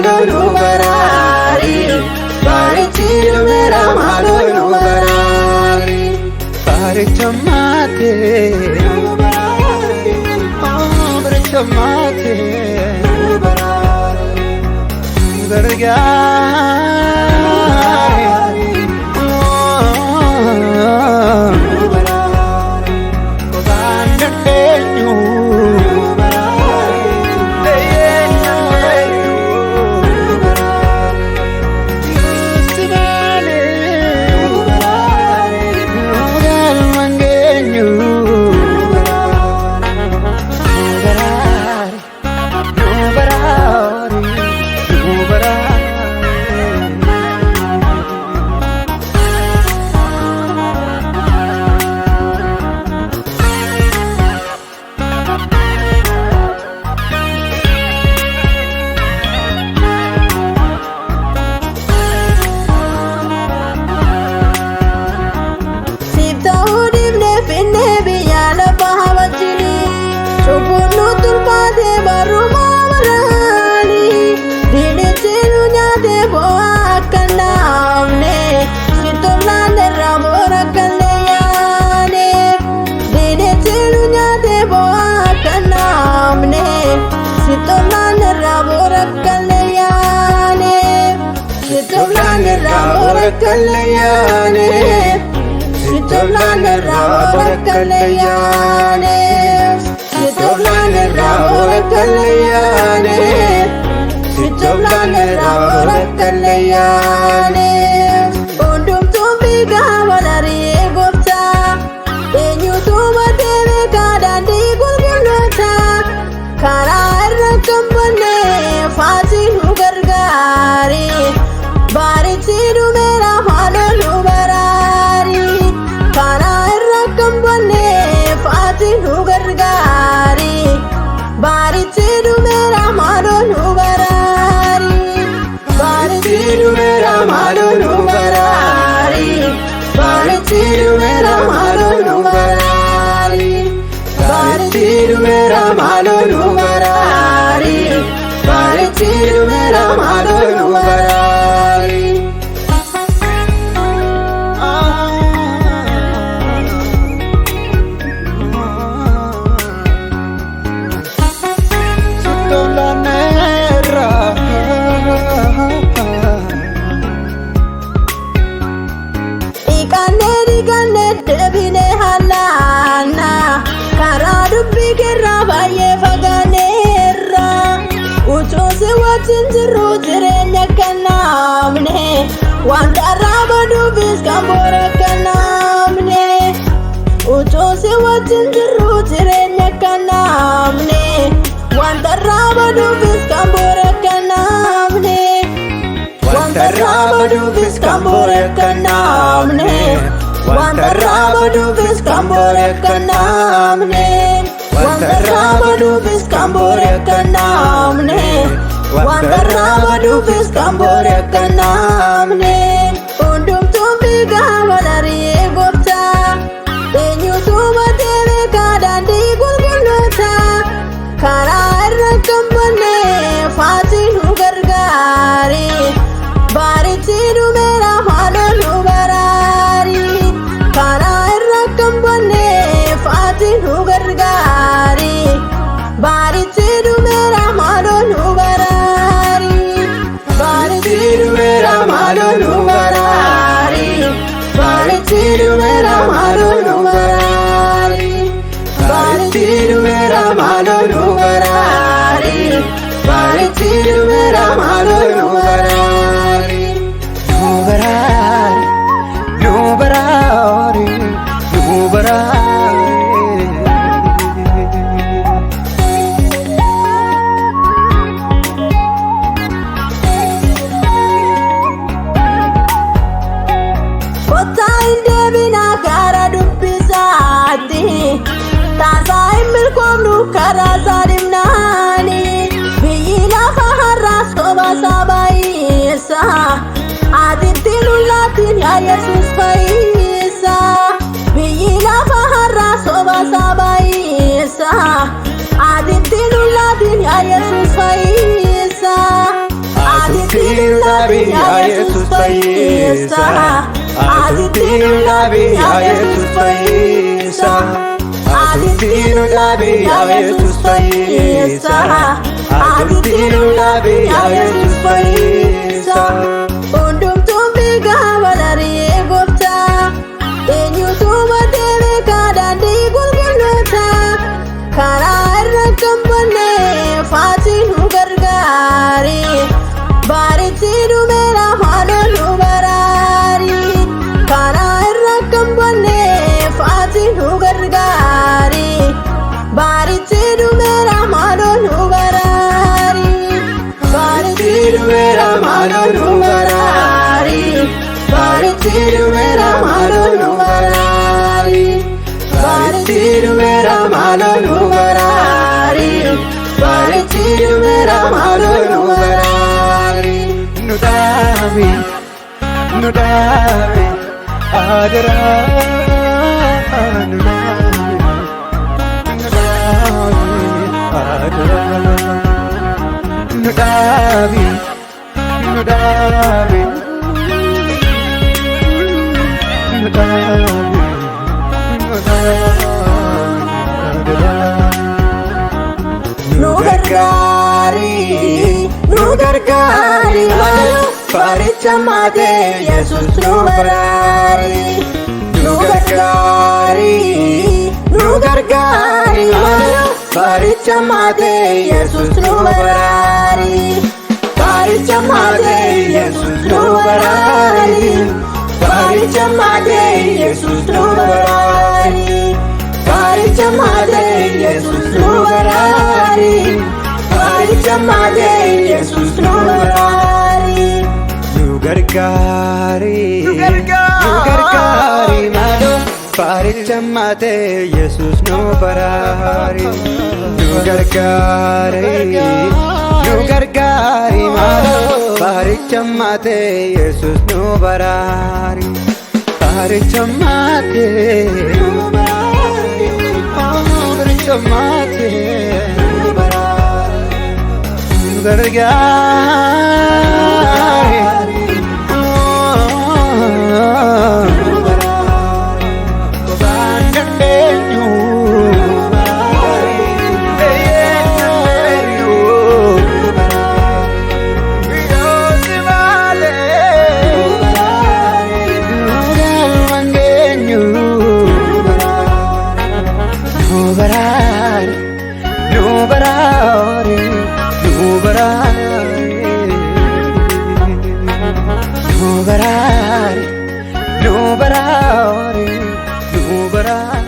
malo nu barari, barichiru mera malo nu barari. Barichamate, barichamate, Kalyane, Sitolane Ravora Kalyane, Sitolane Ravora Kalyane, Sitolane Ravora Kalyane. Undum tumbi gavalari gopta, enyu tuma deve kadandi gulgulota, karara kambane fasi nugargari, barichiru mera malo nu barari, karara kambane fasi nugargari, barichiru mera malo nu barari, barichiru mera malo nu barari, barichiru mera malo nu barari, barichiru mera malo nu barari, barichiru mera malo nu barari. Jinjiru jirenya kanamne, wanta rabadu bis kambore kanamne. Ucho se wa jinjiru jirenya kanamne, wanta rabadu bis kambore kanamne. Wanta rabadu bis kambore kanamne, wanta rabadu bis kambore kanamne, wanta rabadu bis kambore kanamne. Wanta rabadu bis kambore kanamne. Undum tumbi gavalari gopta, enyu tuma deve kadandi gulgulota, karara kambane fasi nugargari, barichiru mera malo nu barari, karara kambane fasi nugargari, barichiru mera malo nu barari, barichiru mera malo nu barari, barichiru mera malo nu barari, barichiru mera malo nu barari, barichiru mera malo nu barari. Nu barari, nu barari, nu barari. Kara zalim nani, biyila fahara soba sabaisa, aditilullatin ya Yesus faisa, biyila fahara soba sabaisa, aditilullatin ya Yesus faisa, dhabi yaa Yesus fayyisa. Atutti nu dhabi yaa Yesus fayyisa. Atutti nu dhabi yaa Yesus fayyisa. Atutti nu dhabi yaa Yesus fayyisa. Hundumtuu fiigaa walari'ee gooftaa. Eenyutu baatee beekaa daandii qulqulloota. Karaa irra kan bonnee faati nu gargaari. Baaritti dhumeera maaloo nu baraari. Karaa irra kan bonnee faati nu gargaari. Baaritti dhumeera maaloo nu baraari. Baaritti dhumeera maaloo nu baraari. Baaritti dhumeera maaloo nu baraari. Baaritti dhumeera maaloo nu baraari. Baaritti dhumeera maaloo nu baraari. Nu dhabi adara nu dhabi Nu gargaari maaloo faaricha maatee Yesus nu baraari. Nu gargaari maaloo faaricha maatee Yesus nu baraari. Faaricha maatee Yesus nu baraari. Faaricha maatee Yesus nu baraari. Faaricha maatee Yesus nu baraari. Faaricha maatee Yesus nu baraari. Nu gargaari maaloo faaricha maatee Yesus nu baraari. Nu gargaari maaloo faaricha maatee Yesus nu baraari. Faaricha maatee faaricha maatee nu gargaari. No barare,